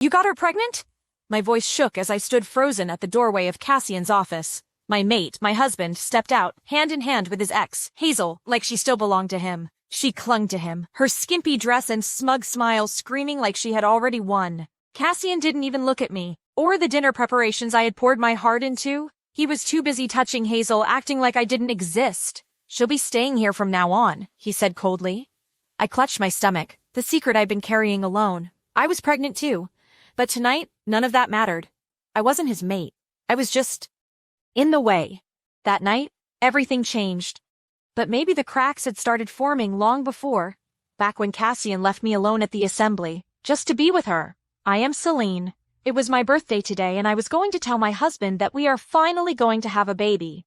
You got her pregnant? My voice shook as I stood frozen at the doorway of Cassian's office. My mate, my husband, stepped out, hand in hand with his ex, Hazel, like she still belonged to him. She clung to him, her skimpy dress and smug smile screaming like she had already won. Cassian didn't even look at me, or the dinner preparations I had poured my heart into. He was too busy touching Hazel, acting like I didn't exist. She'll be staying here from now on, he said coldly. I clutched my stomach, the secret I'd been carrying alone. I was pregnant too. But tonight, none of that mattered. I wasn't his mate. I was just in the way. That night, everything changed. But maybe the cracks had started forming long before, back when Cassian left me alone at the assembly, just to be with her. I am Celine. It was my birthday today and I was going to tell my husband that we are finally going to have a baby.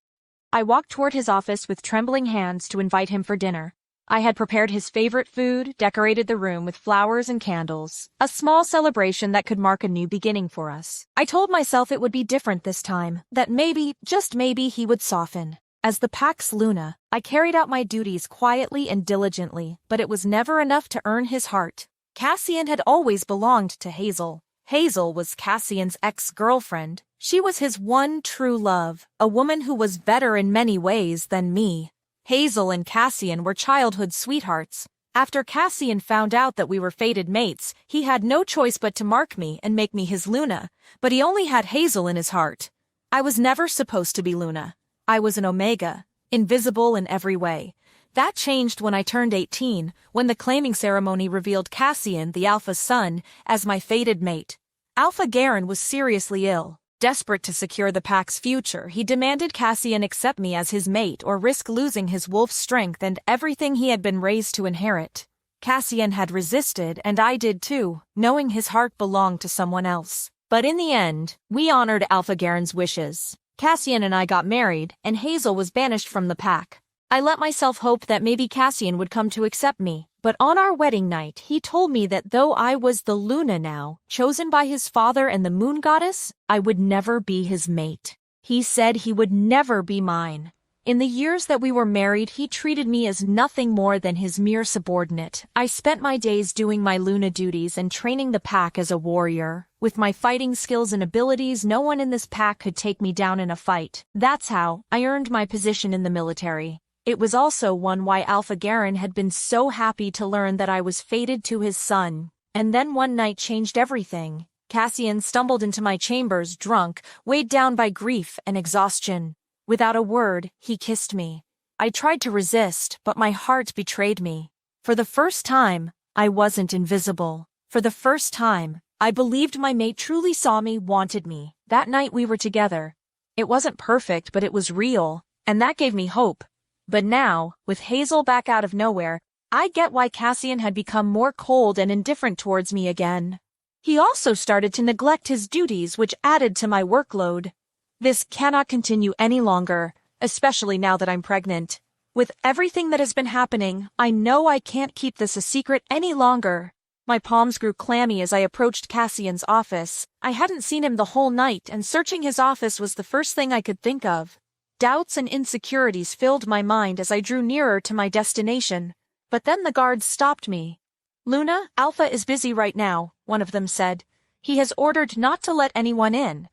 I walked toward his office with trembling hands to invite him for dinner. I had prepared his favorite food, decorated the room with flowers and candles, a small celebration that could mark a new beginning for us. I told myself it would be different this time, that maybe, just maybe, he would soften. As the Pax Luna, I carried out my duties quietly and diligently, but it was never enough to earn his heart. Cassian had always belonged to Hazel. Hazel was Cassian's ex-girlfriend. She was his one true love, a woman who was better in many ways than me. Hazel and Cassian were childhood sweethearts. After Cassian found out that we were fated mates, he had no choice but to mark me and make me his Luna, but he only had Hazel in his heart. I was never supposed to be Luna. I was an Omega, invisible in every way. That changed when I turned 18, when the claiming ceremony revealed Cassian, the Alpha's son, as my fated mate. Alpha Garen was seriously ill. Desperate to secure the Pack's future, he demanded Cassian accept me as his mate or risk losing his wolf's strength and everything he had been raised to inherit. Cassian had resisted, and I did too, knowing his heart belonged to someone else. But in the end, we honored Alpha Garen's wishes. Cassian and I got married, and Hazel was banished from the Pack. I let myself hope that maybe Cassian would come to accept me, but on our wedding night he told me that though I was the Luna now, chosen by his father and the moon goddess, I would never be his mate. He said he would never be mine. In the years that we were married, he treated me as nothing more than his mere subordinate. I spent my days doing my Luna duties and training the Pack as a warrior. With my fighting skills and abilities, no one in this Pack could take me down in a fight. That's how I earned my position in the military. It was also one why Alpha Garen had been so happy to learn that I was fated to his son. And then one night changed everything. Cassian stumbled into my chambers drunk, weighed down by grief and exhaustion. Without a word, he kissed me. I tried to resist, but my heart betrayed me. For the first time, I wasn't invisible. For the first time, I believed my mate truly saw me, wanted me. That night we were together. It wasn't perfect, but it was real, and that gave me hope. But now, with Hazel back out of nowhere, I get why Cassian had become more cold and indifferent towards me again. He also started to neglect his duties, which added to my workload. This cannot continue any longer, especially now that I'm pregnant. With everything that has been happening, I know I can't keep this a secret any longer. My palms grew clammy as I approached Cassian's office. I hadn't seen him the whole night, and searching his office was the first thing I could think of. Doubts and insecurities filled my mind as I drew nearer to my destination. But then the guards stopped me. "Luna, Alpha is busy right now," one of them said. "He has ordered not to let anyone in."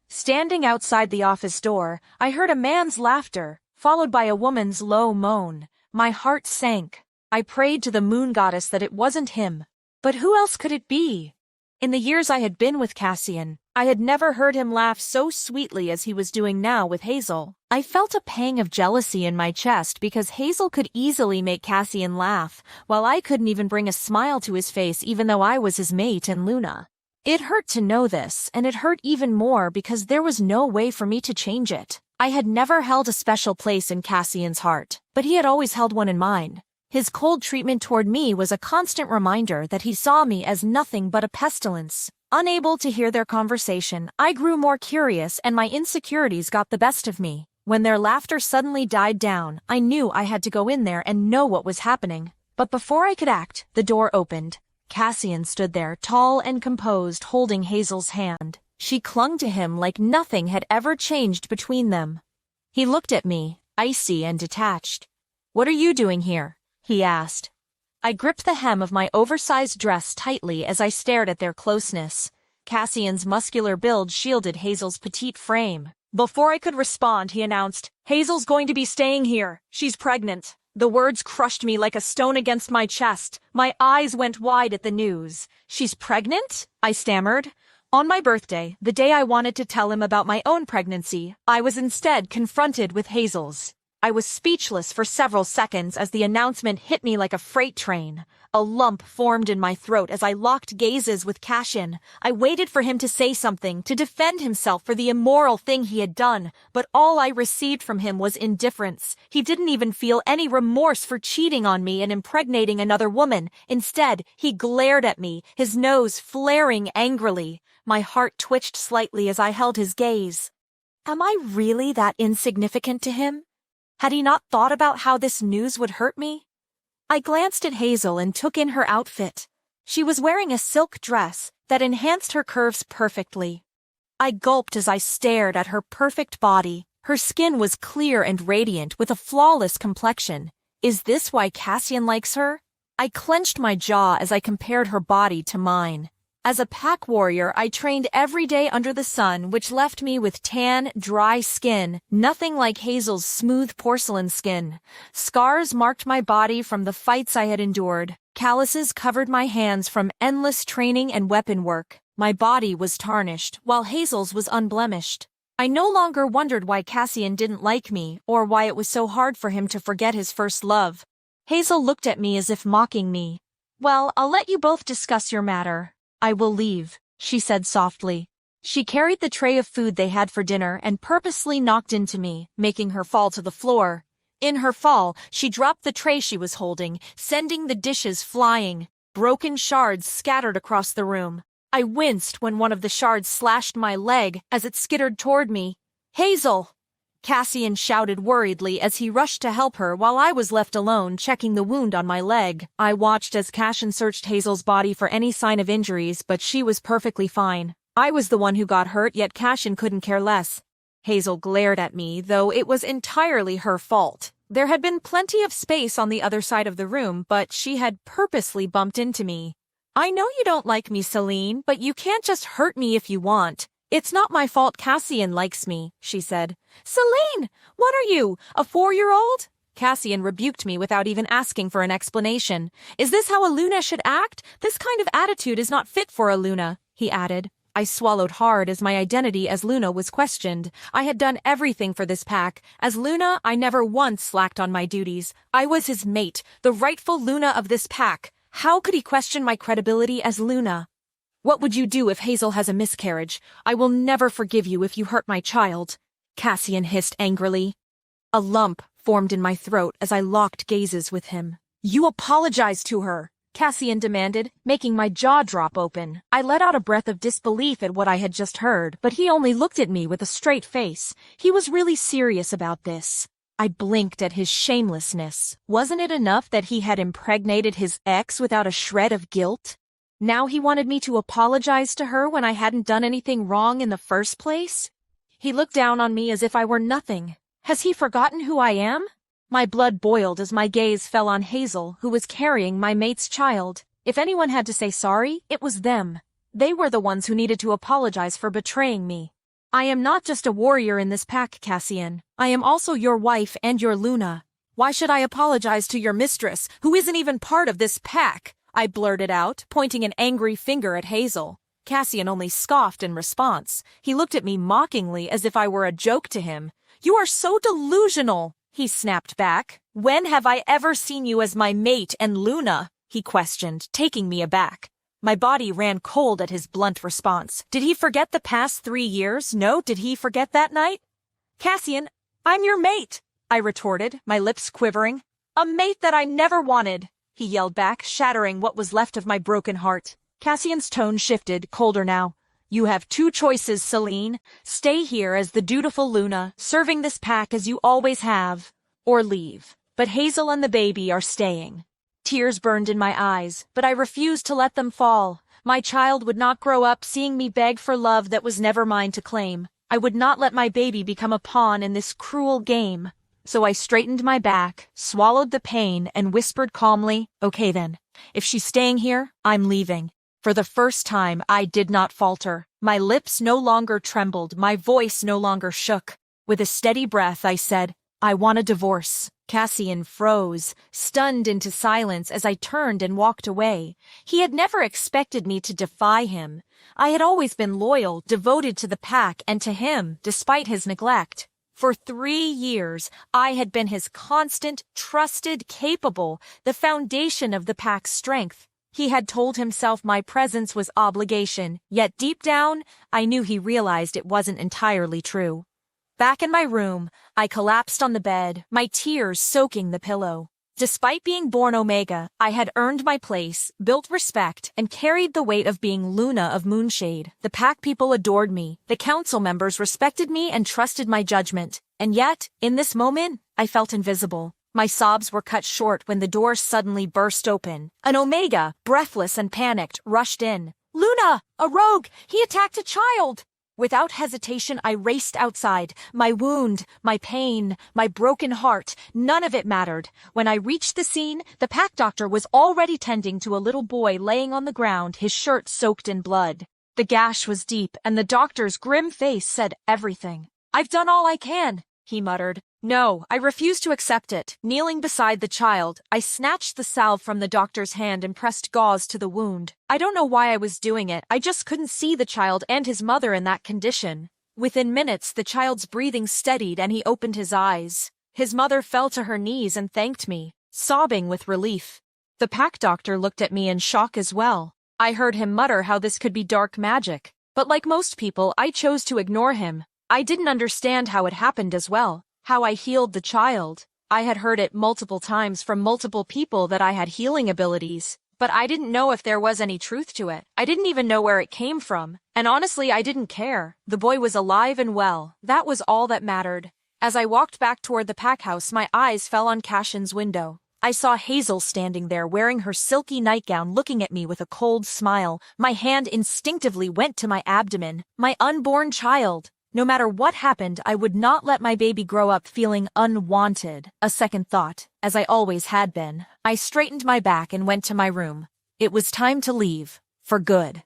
Standing outside the office door, I heard a man's laughter, followed by a woman's low moan. My heart sank. I prayed to the moon goddess that it wasn't him. But who else could it be? In the years I had been with Cassian, I had never heard him laugh so sweetly as he was doing now with Hazel. I felt a pang of jealousy in my chest because Hazel could easily make Cassian laugh, while I couldn't even bring a smile to his face even though I was his mate and Luna. It hurt to know this, and it hurt even more because there was no way for me to change it. I had never held a special place in Cassian's heart, but he had always held one in mine. His cold treatment toward me was a constant reminder that he saw me as nothing but a pestilence. Unable to hear their conversation, I grew more curious and my insecurities got the best of me. When their laughter suddenly died down, I knew I had to go in there and know what was happening. But before I could act, the door opened. Cassian stood there, tall and composed, holding Hazel's hand. She clung to him like nothing had ever changed between them. He looked at me, icy and detached. "What are you doing here?" he asked. I gripped the hem of my oversized dress tightly as I stared at their closeness. Cassian's muscular build shielded Hazel's petite frame. Before I could respond, he announced, "Hazel's going to be staying here. She's pregnant." The words crushed me like a stone against my chest. My eyes went wide at the news. "She's pregnant?" I stammered. On my birthday, the day I wanted to tell him about my own pregnancy, I was instead confronted with Hazel's. I was speechless for several seconds as the announcement hit me like a freight train. A lump formed in my throat as I locked gazes with Cassian. I waited for him to say something, to defend himself for the immoral thing he had done, but all I received from him was indifference. He didn't even feel any remorse for cheating on me and impregnating another woman. Instead, he glared at me, his nose flaring angrily. My heart twitched slightly as I held his gaze. Am I really that insignificant to him? Had he not thought about how this news would hurt me? I glanced at Hazel and took in her outfit. She was wearing a silk dress that enhanced her curves perfectly. I gulped as I stared at her perfect body. Her skin was clear and radiant with a flawless complexion. Is this why Cassian likes her? I clenched my jaw as I compared her body to mine. As a pack warrior, I trained every day under the sun, which left me with tan, dry skin, nothing like Hazel's smooth porcelain skin. Scars marked my body from the fights I had endured. Calluses covered my hands from endless training and weapon work. My body was tarnished, while Hazel's was unblemished. I no longer wondered why Cassian didn't like me, or why it was so hard for him to forget his first love. Hazel looked at me as if mocking me. "Well, I'll let you both discuss your matter. I will leave," she said softly. She carried the tray of food they had for dinner and purposely knocked into me, making her fall to the floor. In her fall, she dropped the tray she was holding, sending the dishes flying. Broken shards scattered across the room. I winced when one of the shards slashed my leg as it skittered toward me. "Hazel!" Cassian shouted worriedly as he rushed to help her while I was left alone checking the wound on my leg. I watched as Cassian searched Hazel's body for any sign of injuries, but she was perfectly fine. I was the one who got hurt, yet Cassian couldn't care less. Hazel glared at me, though it was entirely her fault. There had been plenty of space on the other side of the room, but she had purposely bumped into me. "I know you don't like me, Celine, but you can't just hurt me if you want. It's not my fault Cassian likes me," she said. "Celine, what are you, a 4-year-old? Cassian rebuked me without even asking for an explanation. "Is this how a Luna should act? This kind of attitude is not fit for a Luna," he added. I swallowed hard as my identity as Luna was questioned. I had done everything for this pack. As Luna, I never once slacked on my duties. I was his mate, the rightful Luna of this pack. How could he question my credibility as Luna? "What would you do if Hazel has a miscarriage? I will never forgive you if you hurt my child," Cassian hissed angrily. A lump formed in my throat as I locked gazes with him. "You apologize to her," Cassian demanded, making my jaw drop open. I let out a breath of disbelief at what I had just heard, but he only looked at me with a straight face. He was really serious about this. I blinked at his shamelessness. Wasn't it enough that he had impregnated his ex without a shred of guilt? Now he wanted me to apologize to her when I hadn't done anything wrong in the first place? He looked down on me as if I were nothing. Has he forgotten who I am? My blood boiled as my gaze fell on Hazel, who was carrying my mate's child. If anyone had to say sorry, it was them. They were the ones who needed to apologize for betraying me. "I am not just a warrior in this pack, Cassian. I am also your wife and your Luna. Why should I apologize to your mistress, who isn't even part of this pack?" I blurted out, pointing an angry finger at Hazel. Cassian only scoffed in response. He looked at me mockingly as if I were a joke to him. "You are so delusional," he snapped back. "When have I ever seen you as my mate and Luna?" he questioned, taking me aback. My body ran cold at his blunt response. Did he forget the past 3 years? No, did he forget that night? "Cassian, I'm your mate," I retorted, my lips quivering. "A mate that I never wanted," he yelled back, shattering what was left of my broken heart. Cassian's tone shifted, colder now. "You have 2 choices, Celine. Stay here as the dutiful Luna, serving this pack as you always have, or leave. But Hazel and the baby are staying." Tears burned in my eyes, but I refused to let them fall. My child would not grow up seeing me beg for love that was never mine to claim. I would not let my baby become a pawn in this cruel game. So I straightened my back, swallowed the pain, and whispered calmly, "Okay then. If she's staying here, I'm leaving." For the first time, I did not falter. My lips no longer trembled, my voice no longer shook. With a steady breath, I said, "I want a divorce." Cassian froze, stunned into silence as I turned and walked away. He had never expected me to defy him. I had always been loyal, devoted to the pack and to him, despite his neglect. For 3 years, I had been his constant, trusted, capable, the foundation of the pack's strength. He had told himself my presence was obligation, yet deep down, I knew he realized it wasn't entirely true. Back in my room, I collapsed on the bed, my tears soaking the pillow. Despite being born Omega, I had earned my place, built respect, and carried the weight of being Luna of Moonshade. The pack people adored me, the council members respected me and trusted my judgment. And yet, in this moment, I felt invisible. My sobs were cut short when the door suddenly burst open. An Omega, breathless and panicked, rushed in. "Luna! A rogue! He attacked a child!" Without hesitation, I raced outside. My wound, my pain, my broken heart, none of it mattered. When I reached the scene, the pack doctor was already tending to a little boy laying on the ground, his shirt soaked in blood. The gash was deep, and the doctor's grim face said everything. "I've done all I can," he muttered. "No, I refuse to accept it." Kneeling beside the child, I snatched the salve from the doctor's hand and pressed gauze to the wound. I don't know why I was doing it, I just couldn't see the child and his mother in that condition. Within minutes, the child's breathing steadied and he opened his eyes. His mother fell to her knees and thanked me, sobbing with relief. The pack doctor looked at me in shock as well. I heard him mutter how this could be dark magic. But like most people, I chose to ignore him. I didn't understand how it happened as well. How I healed the child. I had heard it multiple times from multiple people that I had healing abilities, but I didn't know if there was any truth to it. I didn't even know where it came from, and honestly I didn't care. The boy was alive and well. That was all that mattered. As I walked back toward the pack house, my eyes fell on Cassian's window. I saw Hazel standing there wearing her silky nightgown looking at me with a cold smile. My hand instinctively went to my abdomen. My unborn child. No matter what happened, I would not let my baby grow up feeling unwanted. A second thought, as I always had been. I straightened my back and went to my room. It was time to leave. For good.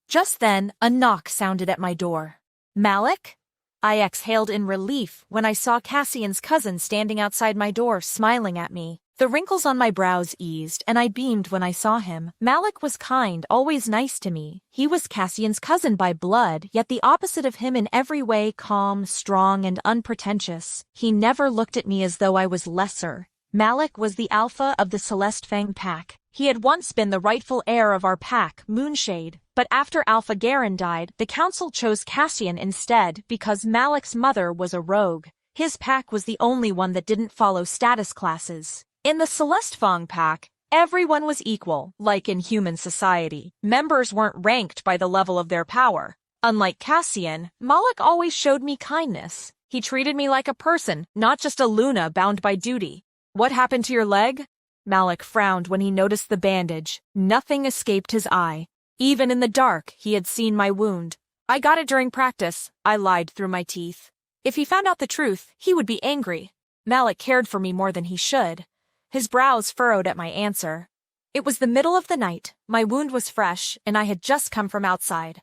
Just then, a knock sounded at my door. "Malik?" I exhaled in relief when I saw Cassian's cousin standing outside my door, smiling at me. The wrinkles on my brows eased, and I beamed when I saw him. Malik was kind, always nice to me. He was Cassian's cousin by blood, yet the opposite of him in every way, calm, strong, and unpretentious. He never looked at me as though I was lesser. Malik was the alpha of the Celeste Fang pack. He had once been the rightful heir of our pack, Moonshade, but after Alpha Garen died, the council chose Cassian instead because Malik's mother was a rogue. His pack was the only one that didn't follow status classes. In the Celeste Fang pack, everyone was equal, like in human society. Members weren't ranked by the level of their power. Unlike Cassian, Malik always showed me kindness. He treated me like a person, not just a Luna bound by duty. "What happened to your leg?" Malik frowned when he noticed the bandage. Nothing escaped his eye. Even in the dark, he had seen my wound. "I got it during practice," I lied through my teeth. If he found out the truth, he would be angry. Malik cared for me more than he should. His brows furrowed at my answer. It was the middle of the night, my wound was fresh, and I had just come from outside.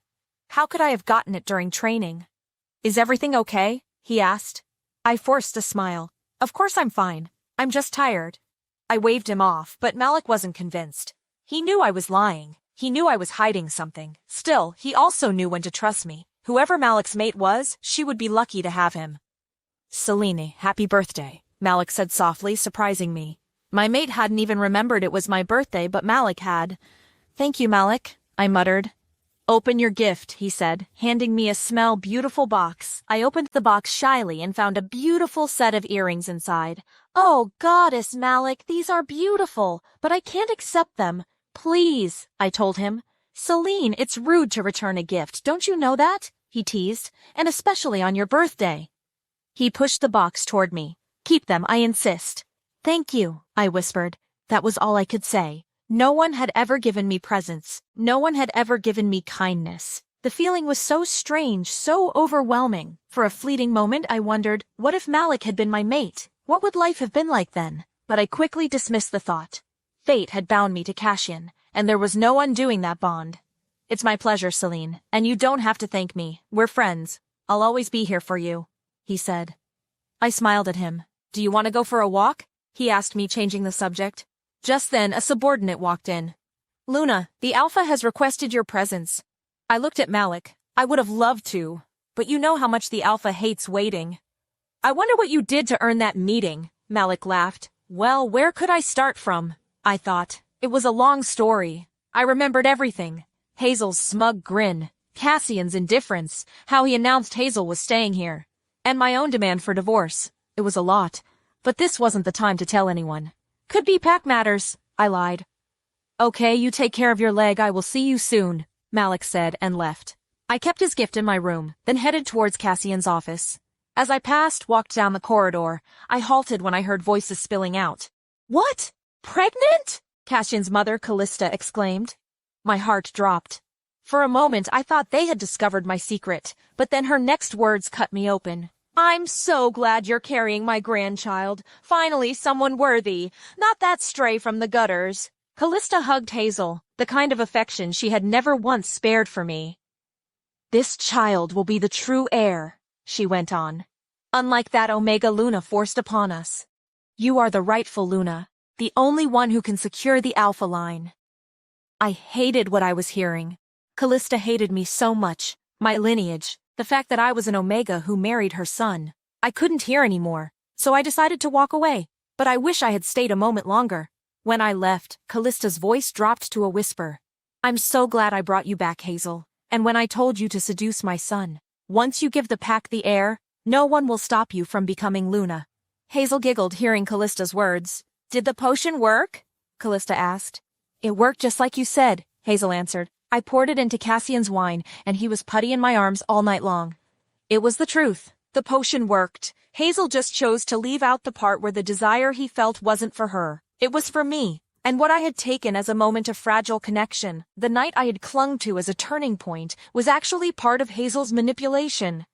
How could I have gotten it during training? "Is everything okay?" he asked. I forced a smile. "Of course I'm fine. I'm just tired." I waved him off, but Malik wasn't convinced. He knew I was lying. He knew I was hiding something. Still, he also knew when to trust me. Whoever Malik's mate was, she would be lucky to have him. "Selene, happy birthday," Malik said softly, surprising me. My mate hadn't even remembered it was my birthday, but Malik had. "Thank you, Malik," I muttered. "Open your gift," he said, handing me a beautiful box. I opened the box shyly and found a beautiful set of earrings inside. "Oh, goddess, Malik, these are beautiful, but I can't accept them. Please," I told him. "Selene, it's rude to return a gift, don't you know that?" he teased, "and especially on your birthday." He pushed the box toward me. "Keep them, I insist." "Thank you," I whispered. That was all I could say. No one had ever given me presents. No one had ever given me kindness. The feeling was so strange, so overwhelming. For a fleeting moment I wondered, what if Malik had been my mate? What would life have been like then? But I quickly dismissed the thought. Fate had bound me to Cassian, and there was no undoing that bond. It's my pleasure, Celine, and you don't have to thank me. We're friends. I'll always be here for you, he said. I smiled at him. Do you want to go for a walk? He asked me, changing the subject. Just then, a subordinate walked in. Luna, the Alpha has requested your presence. I looked at Malik. I would have loved to, but you know how much the Alpha hates waiting. I wonder what you did to earn that meeting, Malik laughed. Well, where could I start from? I thought. It was a long story. I remembered everything. Hazel's smug grin, Cassian's indifference, how he announced Hazel was staying here, and my own demand for divorce. It was a lot, but this wasn't the time to tell anyone. Could be pack matters, I lied. Okay, you take care of your leg, I will see you soon, Malik said and left. I kept his gift in my room, then headed towards Cassian's office. As I walked down the corridor, I halted when I heard voices spilling out. What? Pregnant? Cassian's mother, Callista, exclaimed. My heart dropped. For a moment, I thought they had discovered my secret, but then her next words cut me open. I'm so glad you're carrying my grandchild. Finally, someone worthy, not that stray from the gutters. Callista hugged Hazel, the kind of affection she had never once spared for me. This child will be the true heir, she went on. Unlike that Omega Luna forced upon us. You are the rightful Luna, the only one who can secure the Alpha line. I hated what I was hearing. Callista hated me so much, my lineage, the fact that I was an Omega who married her son. I couldn't hear anymore, so I decided to walk away, but I wish I had stayed a moment longer. When I left, Callista's voice dropped to a whisper. I'm so glad I brought you back, Hazel, and when I told you to seduce my son. Once you give the pack the heir, no one will stop you from becoming Luna. Hazel giggled hearing Callista's words. Did the potion work? Callista asked. It worked just like you said, Hazel answered. I poured it into Cassian's wine, and he was putty in my arms all night long. It was the truth. The potion worked. Hazel just chose to leave out the part where the desire he felt wasn't for her. It was for me, and what I had taken as a moment of fragile connection, the night I had clung to as a turning point, was actually part of Hazel's manipulation.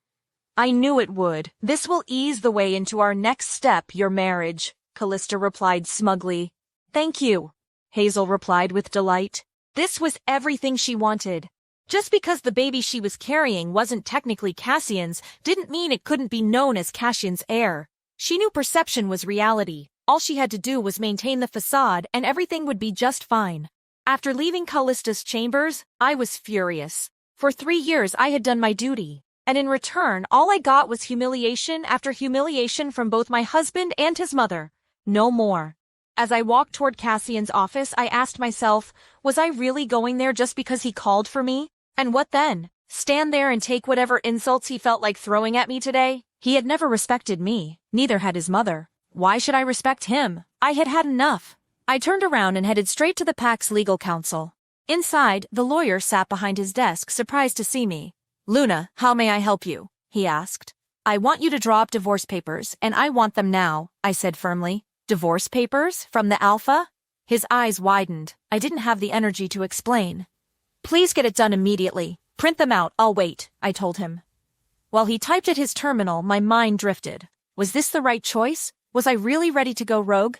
I knew it would. This will ease the way into our next step, your marriage, Callista replied smugly. Thank you, Hazel replied with delight. This was everything she wanted. Just because the baby she was carrying wasn't technically Cassian's didn't mean it couldn't be known as Cassian's heir. She knew perception was reality. All she had to do was maintain the facade and everything would be just fine. After leaving Callista's chambers, I was furious. For 3 years I had done my duty, and in return all I got was humiliation after humiliation from both my husband and his mother. No more. As I walked toward Cassian's office, I asked myself, was I really going there just because he called for me? And what then? Stand there and take whatever insults he felt like throwing at me today? He had never respected me, neither had his mother. Why should I respect him? I had had enough. I turned around and headed straight to the PAC's legal counsel. Inside, the lawyer sat behind his desk, surprised to see me. Luna, how may I help you? He asked. I want you to draw up divorce papers, and I want them now, I said firmly. Divorce papers? From the Alpha? His eyes widened. I didn't have the energy to explain. Please get it done immediately. Print them out, I'll wait, I told him. While he typed at his terminal, my mind drifted. Was this the right choice? Was I really ready to go rogue?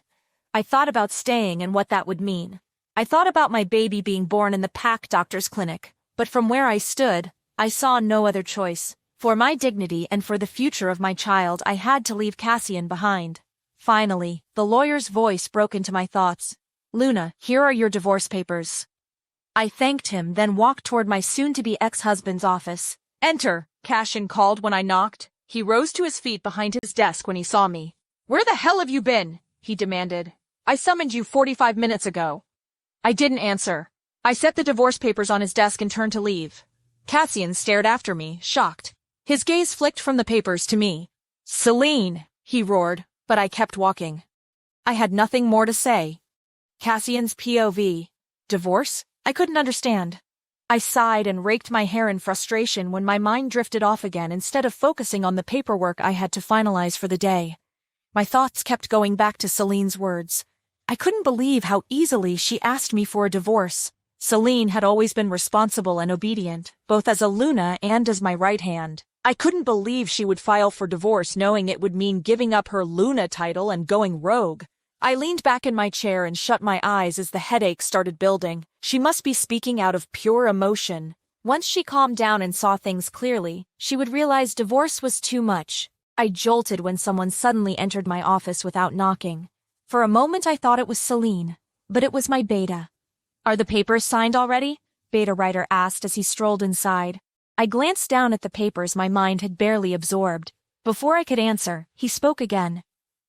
I thought about staying and what that would mean. I thought about my baby being born in the PAC doctor's clinic, but from where I stood, I saw no other choice. For my dignity and for the future of my child, I had to leave Cassian behind. Finally, the lawyer's voice broke into my thoughts. Luna, here are your divorce papers. I thanked him, then walked toward my soon-to-be ex-husband's office. Enter, Cassian called when I knocked. He rose to his feet behind his desk when he saw me. Where the hell have you been? He demanded. I summoned you 45 minutes ago. I didn't answer. I set the divorce papers on his desk and turned to leave. Cassian stared after me, shocked. His gaze flicked from the papers to me. Celine, he roared, but I kept walking. I had nothing more to say. Cassian's POV. Divorce? I couldn't understand. I sighed and raked my hair in frustration when my mind drifted off again instead of focusing on the paperwork I had to finalize for the day. My thoughts kept going back to Celine's words. I couldn't believe how easily she asked me for a divorce. Celine had always been responsible and obedient, both as a Luna and as my right hand. I couldn't believe she would file for divorce knowing it would mean giving up her Luna title and going rogue. I leaned back in my chair and shut my eyes as the headache started building. She must be speaking out of pure emotion. Once she calmed down and saw things clearly, she would realize divorce was too much. I jolted when someone suddenly entered my office without knocking. For a moment I thought it was Celine, but it was my beta. "Are the papers signed already?" Beta writer asked as he strolled inside. I glanced down at the papers my mind had barely absorbed. Before I could answer, he spoke again.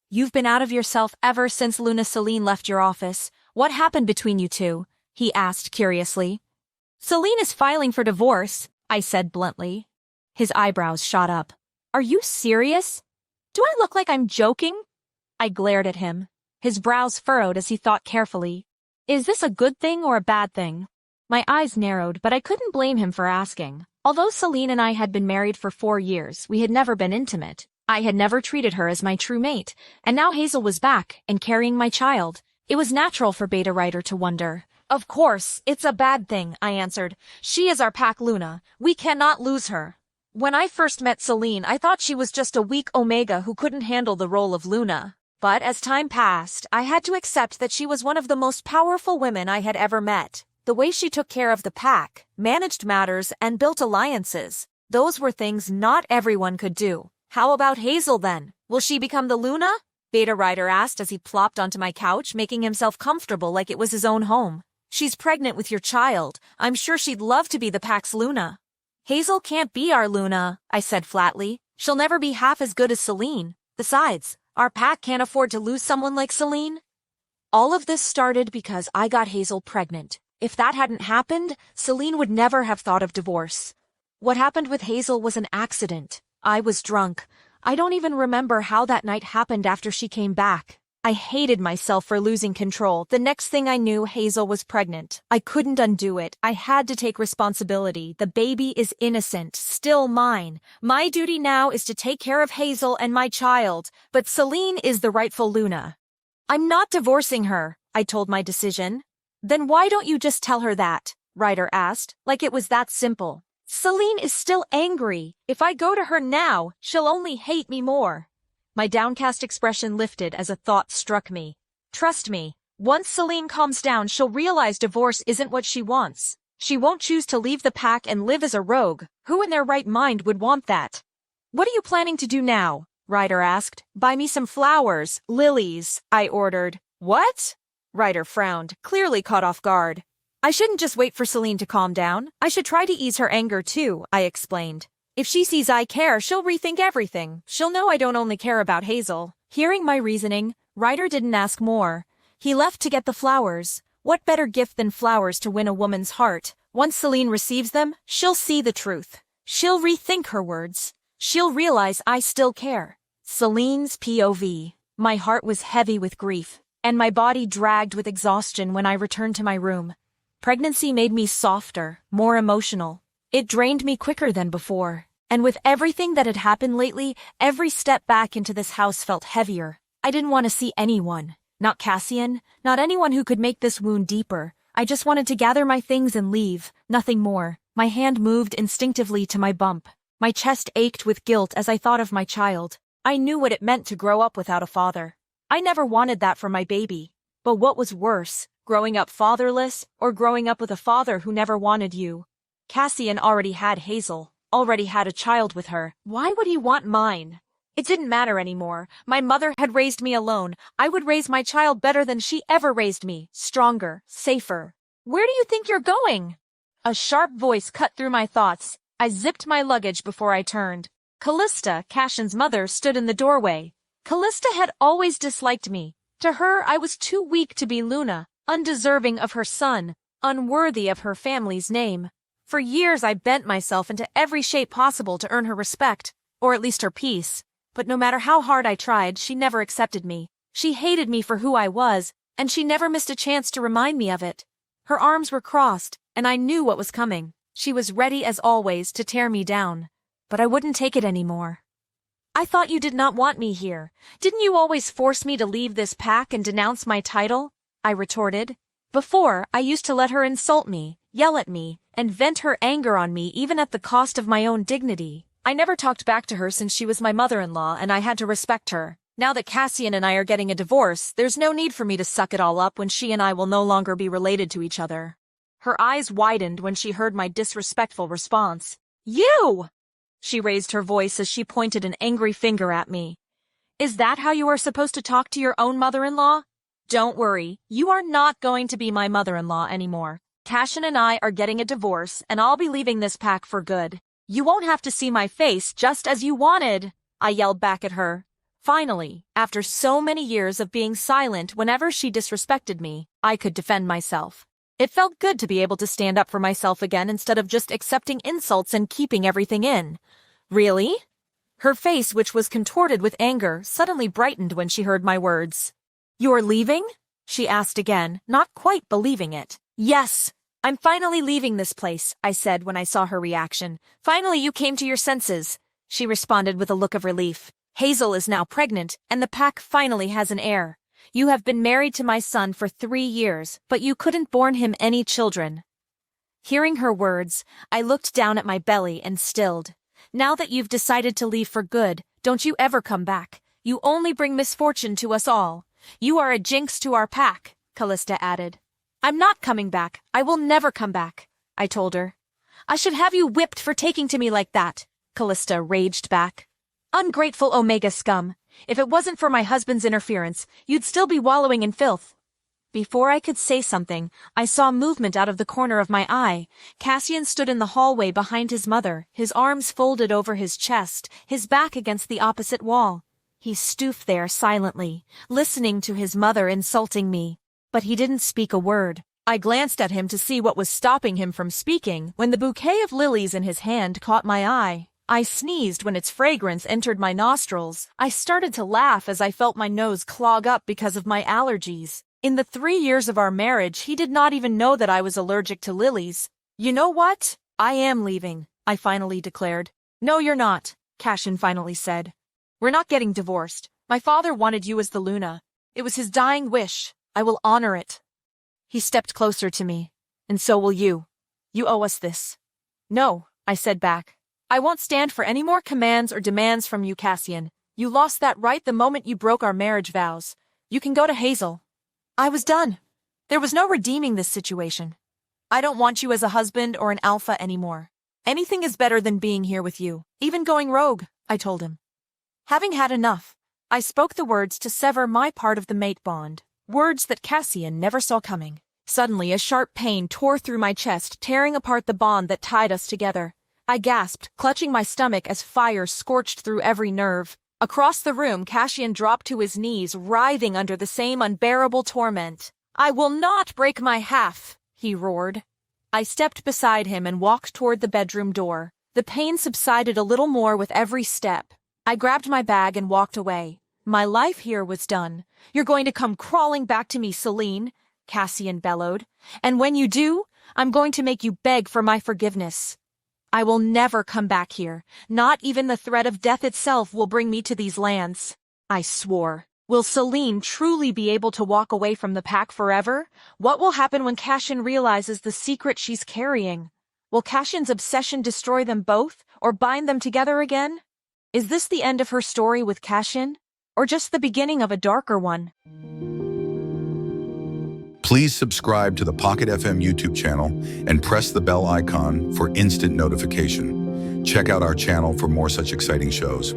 "You've been out of yourself ever since Luna Celine left your office. What happened between you two?" he asked curiously. "Celine is filing for divorce," I said bluntly. His eyebrows shot up. "Are you serious? Do I look like I'm joking?" I glared at him. His brows furrowed as he thought carefully. "Is this a good thing or a bad thing?" My eyes narrowed, but I couldn't blame him for asking. Although Celine and I had been married for 4 years, we had never been intimate. I had never treated her as my true mate, and now Hazel was back and carrying my child. It was natural for Beta Writer to wonder. "Of course, it's a bad thing," I answered. "She is our pack Luna. We cannot lose her." When I first met Celine, I thought she was just a weak Omega who couldn't handle the role of Luna. But as time passed, I had to accept that she was one of the most powerful women I had ever met. The way she took care of the pack, managed matters, and built alliances, those were things not everyone could do. "How about Hazel then? Will she become the Luna?" Beta Writer asked as he plopped onto my couch, making himself comfortable like it was his own home. "She's pregnant with your child. I'm sure she'd love to be the pack's Luna." "Hazel can't be our Luna," I said flatly. "She'll never be half as good as Celine. Besides, our pack can't afford to lose someone like Celine." All of this started because I got Hazel pregnant. If that hadn't happened, Celine would never have thought of divorce. What happened with Hazel was an accident. I was drunk. I don't even remember how that night happened after she came back. I hated myself for losing control. The next thing I knew, Hazel was pregnant. I couldn't undo it. I had to take responsibility. The baby is innocent, still mine. My duty now is to take care of Hazel and my child, but Celine is the rightful Luna. "I'm not divorcing her," I told my decision. "Then why don't you just tell her that?" Ryder asked, like it was that simple. "Celine is still angry. If I go to her now, she'll only hate me more." My downcast expression lifted as a thought struck me. "Trust me, once Celine calms down, she'll realize divorce isn't what she wants. She won't choose to leave the pack and live as a rogue. Who in their right mind would want that?" "What are you planning to do now?" Ryder asked. "Buy me some flowers, lilies," I ordered. "What?" Ryder frowned, clearly caught off guard. "I shouldn't just wait for Celine to calm down. I should try to ease her anger too," I explained. "If she sees I care, she'll rethink everything. She'll know I don't only care about Hazel." Hearing my reasoning, Ryder didn't ask more. He left to get the flowers. What better gift than flowers to win a woman's heart? Once Celine receives them, she'll see the truth. She'll rethink her words. She'll realize I still care. Celine's POV. My heart was heavy with grief, and my body dragged with exhaustion when I returned to my room. Pregnancy made me softer, more emotional. It drained me quicker than before. And with everything that had happened lately, every step back into this house felt heavier. I didn't want to see anyone. Not Cassian, not anyone who could make this wound deeper. I just wanted to gather my things and leave, nothing more. My hand moved instinctively to my bump. My chest ached with guilt as I thought of my child. I knew what it meant to grow up without a father. I never wanted that for my baby. But what was worse, growing up fatherless or growing up with a father who never wanted you? Cassian already had Hazel, already had a child with her. Why would he want mine? It didn't matter anymore. My mother had raised me alone. I would raise my child better than she ever raised me. Stronger, safer. "Where do you think you're going?" A sharp voice cut through my thoughts. I zipped my luggage before I turned. Callista, Cassian's mother, stood in the doorway. Callista had always disliked me. To her, I was too weak to be Luna, undeserving of her son, unworthy of her family's name. For years I bent myself into every shape possible to earn her respect, or at least her peace. But no matter how hard I tried, she never accepted me. She hated me for who I was, and she never missed a chance to remind me of it. Her arms were crossed, and I knew what was coming. She was ready as always to tear me down. But I wouldn't take it anymore. "I thought you did not want me here. Didn't you always force me to leave this pack and denounce my title?" I retorted. Before, I used to let her insult me, yell at me, and vent her anger on me even at the cost of my own dignity. I never talked back to her since she was my mother-in-law and I had to respect her. Now that Cassian and I are getting a divorce, there's no need for me to suck it all up when she and I will no longer be related to each other. Her eyes widened when she heard my disrespectful response. You! She raised her voice as she pointed an angry finger at me. Is that how you are supposed to talk to your own mother-in-law? Don't worry, you are not going to be my mother-in-law anymore. Cassian and I are getting a divorce, and I'll be leaving this pack for good. You won't have to see my face just as you wanted, I yelled back at her. Finally, after so many years of being silent whenever she disrespected me, I could defend myself. It felt good to be able to stand up for myself again instead of just accepting insults and keeping everything in. Really? Her face, which was contorted with anger, suddenly brightened when she heard my words. You're leaving? She asked again, not quite believing it. Yes, I'm finally leaving this place, I said when I saw her reaction. Finally you came to your senses, she responded with a look of relief. Hazel is now pregnant, and the pack finally has an heir. You have been married to my son for 3 years, but you couldn't born him any children. Hearing her words, I looked down at my belly and stilled. Now that you've decided to leave for good, don't you ever come back. You only bring misfortune to us all. You are a jinx to our pack, Callista added. I'm not coming back. I will never come back, I told her. I should have you whipped for taking to me like that, Callista raged back. Ungrateful Omega scum. If it wasn't for my husband's interference, you'd still be wallowing in filth. Before I could say something, I saw movement out of the corner of my eye. Cassian stood in the hallway behind his mother, his arms folded over his chest, his back against the opposite wall. He stooped there silently, listening to his mother insulting me. But he didn't speak a word. I glanced at him to see what was stopping him from speaking when the bouquet of lilies in his hand caught my eye. I sneezed when its fragrance entered my nostrils. I started to laugh as I felt my nose clog up because of my allergies. In the 3 years of our marriage, he did not even know that I was allergic to lilies. You know what? I am leaving, I finally declared. No, you're not, Cassian finally said. We're not getting divorced. My father wanted you as the Luna. It was his dying wish. I will honor it. He stepped closer to me. And so will you. You owe us this. No, I said back. I won't stand for any more commands or demands from you, Cassian. You lost that right the moment you broke our marriage vows. You can go to Hazel. I was done. There was no redeeming this situation. I don't want you as a husband or an alpha anymore. Anything is better than being here with you, even going rogue, I told him. Having had enough, I spoke the words to sever my part of the mate bond, words that Cassian never saw coming. Suddenly, a sharp pain tore through my chest, tearing apart the bond that tied us together. I gasped, clutching my stomach as fire scorched through every nerve. Across the room, Cassian dropped to his knees, writhing under the same unbearable torment. I will not break my half, he roared. I stepped beside him and walked toward the bedroom door. The pain subsided a little more with every step. I grabbed my bag and walked away. My life here was done. You're going to come crawling back to me, Celine, Cassian bellowed. And when you do, I'm going to make you beg for my forgiveness. I will never come back here. Not even the threat of death itself will bring me to these lands. I swore. Will Celine truly be able to walk away from the pack forever? What will happen when Cassian realizes the secret she's carrying? Will Cassian's obsession destroy them both, or bind them together again? Is this the end of her story with Cassian, or just the beginning of a darker one? Please subscribe to the Pocket FM YouTube channel and press the bell icon for instant notification. Check out our channel for more such exciting shows.